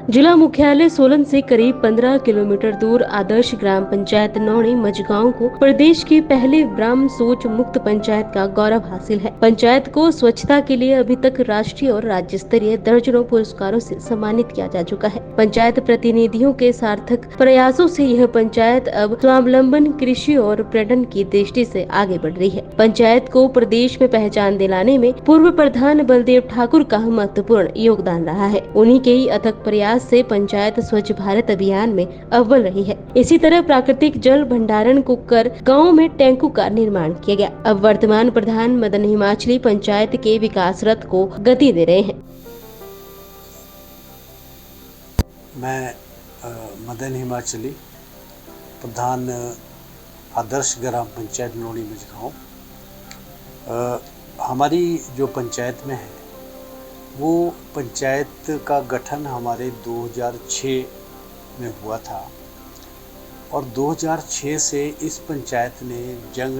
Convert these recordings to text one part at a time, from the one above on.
जिला मुख्यालय सोलन से करीब 15 किलोमीटर दूर आदर्श ग्राम पंचायत नौणी मझगांव को प्रदेश की पहले ब्राह्म शौच मुक्त पंचायत का गौरव हासिल है। पंचायत को स्वच्छता के लिए अभी तक राष्ट्रीय और राज्य स्तरीय दर्जनों पुरस्कारों से सम्मानित किया जा चुका है। पंचायत प्रतिनिधियों के सार्थक प्रयासों से यह पंचायत अब स्वावलंबन, कृषि और पर्यटन की दृष्टि से आगे बढ़ रही है। पंचायत को प्रदेश में पहचान दिलाने में पूर्व प्रधान बलदेव ठाकुर का महत्वपूर्ण योगदान रहा है। उन्हीं के ही अथक प्रयास से पंचायत स्वच्छ भारत अभियान में अव्वल रही है। इसी तरह प्राकृतिक जल भंडारण को कर गाँव में टैंकों का निर्माण किया गया। अब वर्तमान प्रधान मदन हिमाचली पंचायत के विकास रथ को गति दे रहे हैं। मैं मदन हिमाचली, प्रधान आदर्श ग्राम पंचायत नौणी मझगांव। हमारी जो पंचायत में है वो पंचायत का गठन हमारे 2006 में हुआ था और 2006 से इस पंचायत ने जल,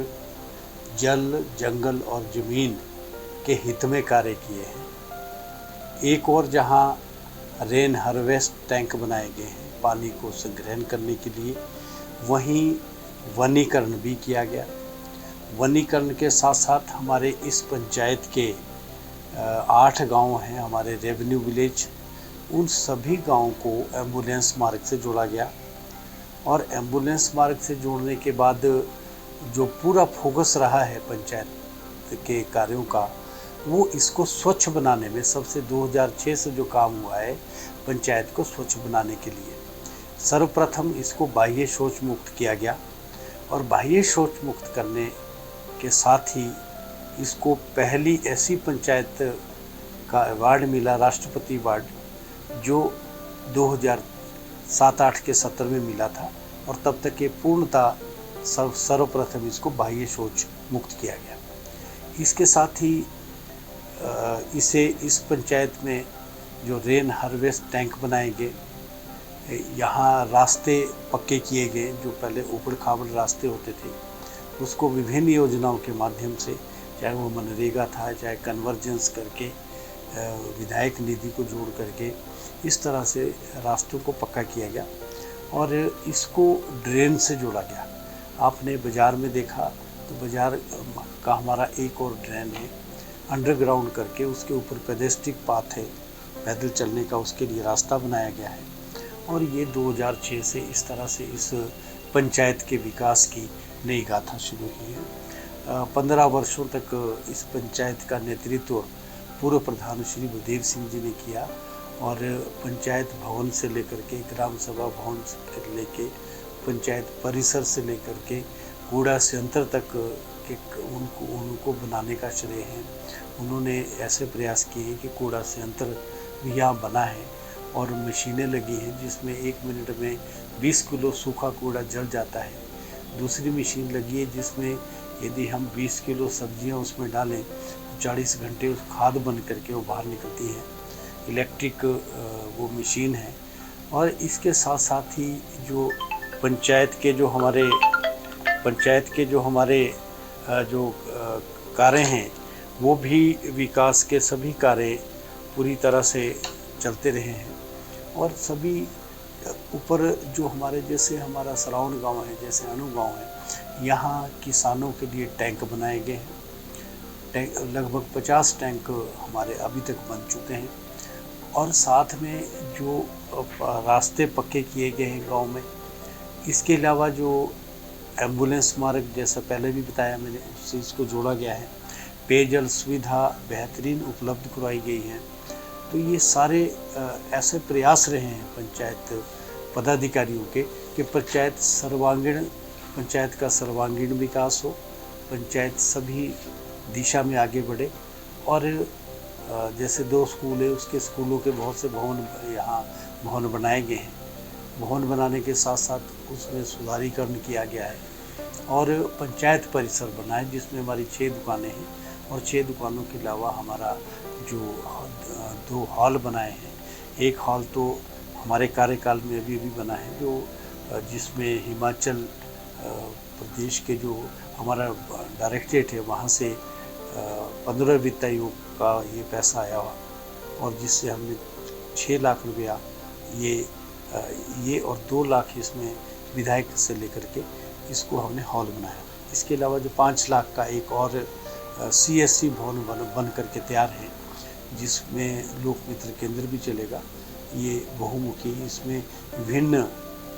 जंगल और ज़मीन के हित में कार्य किए हैं। एक और जहां रेन हार्वेस्ट टैंक बनाए गए हैं पानी को संग्रहण करने के लिए, वहीं वनीकरण भी किया गया। वनीकरण के साथ साथ हमारे इस पंचायत के 8 गांव हैं हमारे रेवेन्यू विलेज, उन सभी गांवों को एम्बुलेंस मार्ग से जोड़ा गया और एम्बुलेंस मार्ग से जोड़ने के बाद जो पूरा फोकस रहा है पंचायत के कार्यों का, वो इसको स्वच्छ बनाने में सबसे 2006 से जो काम हुआ है पंचायत को स्वच्छ बनाने के लिए, सर्वप्रथम इसको बाह्य शौच मुक्त किया गया और बाह्य शौच मुक्त करने के साथ ही इसको पहली ऐसी पंचायत का अवार्ड मिला, राष्ट्रपति अवार्ड, जो 2007-8 के सत्र में मिला था और तब तक ये पूर्णतः सर्वप्रथम इसको बाह्य शौच मुक्त किया गया। इसके साथ ही इस पंचायत में जो रेन हार्वेस्ट टैंक बनाए गए, यहाँ रास्ते पक्के किए गए, जो पहले ऊबड़ खाबड़ रास्ते होते थे उसको विभिन्न योजनाओं के माध्यम से, चाहे वो मनरेगा था, चाहे कन्वर्जेंस करके विधायक निधि को जोड़ करके इस तरह से रास्तों को पक्का किया गया और इसको ड्रेन से जोड़ा गया। आपने बाज़ार में देखा तो बाज़ार का हमारा एक और ड्रेन है अंडरग्राउंड करके, उसके ऊपर पेडेस्ट्रिक पाथ है पैदल चलने का, उसके लिए रास्ता बनाया गया है और ये 2006 से इस तरह से इस पंचायत के विकास की नई गाथा शुरू की है। 15 वर्षों तक इस पंचायत का नेतृत्व पूर्व प्रधान श्री बलदेव सिंह जी ने किया और पंचायत भवन से लेकर के, ग्राम सभा भवन से लेके, पंचायत परिसर से लेकर के कूड़ा संयंत्र तक के उनको बनाने का श्रेय है। उन्होंने ऐसे प्रयास किए हैं कि कूड़ा संयंत्र भी यहाँ बना है और मशीनें लगी हैं जिसमें 1 मिनट में 20 किलो सूखा कूड़ा जल जाता है। दूसरी मशीन लगी है जिसमें यदि हम 20 किलो सब्जियां उसमें डालें तो 40 घंटे उस खाद बन करके वो बाहर निकलती है। इलेक्ट्रिक वो मशीन है और इसके साथ साथ ही जो पंचायत के जो हमारे कार्य हैं वो भी विकास के सभी कार्य पूरी तरह से चलते रहे हैं और सभी ऊपर जो हमारे जैसे हमारा सराउंड गांव है, जैसे अनु गांव है, यहाँ किसानों के लिए टैंक बनाए गए हैं। लगभग 50 टैंक हमारे अभी तक बन चुके हैं और साथ में जो रास्ते पक्के किए गए हैं गांव में। इसके अलावा जो एम्बुलेंस मार्ग, जैसा पहले भी बताया मैंने, उस चीज़ को जोड़ा गया है। पेयजल सुविधा बेहतरीन उपलब्ध करवाई गई है। तो ये सारे ऐसे प्रयास रहे हैं पंचायत पदाधिकारियों के कि पंचायत का सर्वांगीण विकास हो, पंचायत सभी दिशा में आगे बढ़े और जैसे 2 स्कूल है, उसके स्कूलों के बहुत से भवन बनाए गए हैं। भवन बनाने के साथ साथ उसमें सुधारीकरण किया गया है और पंचायत परिसर बना है जिसमें हमारी 6 दुकानें हैं और 6 दुकानों के अलावा हमारा जो 2 हॉल बनाए हैं। एक हॉल तो हमारे कार्यकाल में अभी बना है, जो जिसमें हिमाचल प्रदेश के जो हमारा डायरेक्टरेट है वहाँ से 15 वित्त आयोग का ये पैसा आया हुआ और जिससे हमने 6 लाख रुपया ये और 2 लाख इसमें विधायक से लेकर के इसको हमने हॉल बनाया। इसके अलावा जो 5 लाख का एक और CSC भवन बन करके तैयार है, जिसमें लोक मित्र केंद्र भी चलेगा। ये बहुमुखी, इसमें विभिन्न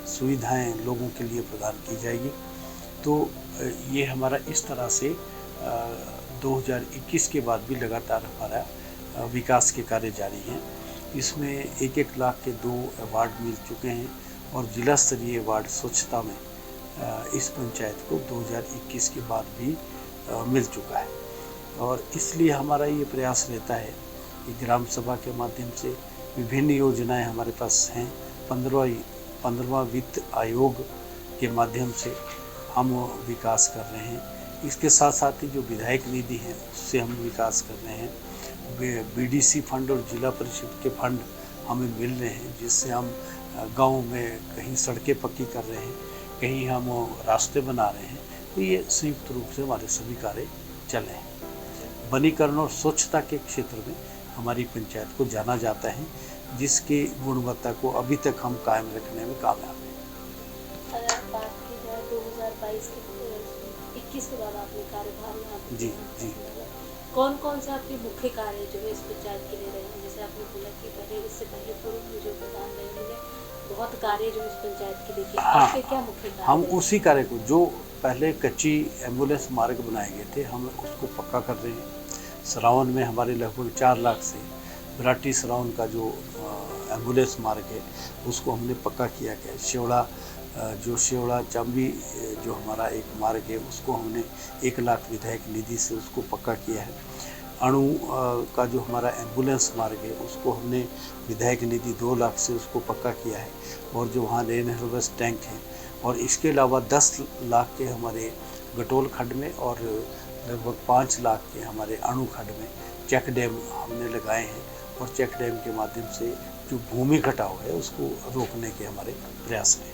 सुविधाएं लोगों के लिए प्रदान की जाएगी। तो ये हमारा इस तरह से 2021 के बाद भी लगातार हमारा विकास के कार्य जारी हैं। इसमें 1-1 लाख के 2 अवार्ड मिल चुके हैं और जिला स्तरीय अवार्ड स्वच्छता में इस पंचायत को 2021 के बाद भी मिल चुका है। और इसलिए हमारा ये प्रयास रहता है कि ग्राम सभा के माध्यम से विभिन्न योजनाएं हमारे पास हैं। 15वां वित्त आयोग के माध्यम से हम विकास कर रहे हैं। इसके साथ साथ ही जो विधायक निधि है उससे हम विकास कर रहे हैं। BDC फंड और जिला परिषद के फंड हमें मिल रहे हैं, जिससे हम गाँव में कहीं सड़कें पक्की कर रहे हैं, कहीं हम रास्ते बना रहे हैं। तो ये संयुक्त रूप से हमारे सभी कार्य चल रहे हैं। वनीकरण और स्वच्छता के क्षेत्र में हमारी पंचायत को जाना जाता है, जिसकी गुणवत्ता को अभी तक हम कायम रखने में कामयाब हैं। अगर बात की जाए 2022 के 21 के बाद आपने कार्यभार यहाँ पे जी कौन कौन से आपके मुख्य कार्य जो है इस पंचायत के लिए रहे हैं? जैसे आपने बोला कि इससे पहले पूर्व में जो प्रधान रहे उन्होंने बहुत कार्य जो इस पंचायत के लिए किए। आपके क्या मुख्य कार्य? हम उसी कार्य को, जो पहले कच्ची एम्बुलेंस मार्ग बनाए गए थे, हम उसको पक्का कर रहे हैं। सरावन में हमारे लगभग 4 लाख से बिराटी सरावन का जो एम्बुलेंस मार्ग है उसको हमने पक्का किया गया। शेवड़ा चांबी जो हमारा एक मार्ग है उसको हमने 1 लाख विधायक निधि से उसको पक्का किया है। अणु का जो हमारा एम्बुलेंस मार्ग है उसको हमने विधायक निधि 2 लाख से उसको पक्का किया है। और जो वहाँ रेन हार्वेस्ट टैंक है, और इसके अलावा 10 लाख के हमारे गटोल खंड में और लगभग 5 लाख के हमारे अणु खंड में चेक डैम हमने लगाए हैं। और चेक डैम के माध्यम से जो भूमि कटाव है उसको रोकने के हमारे प्रयास हैं।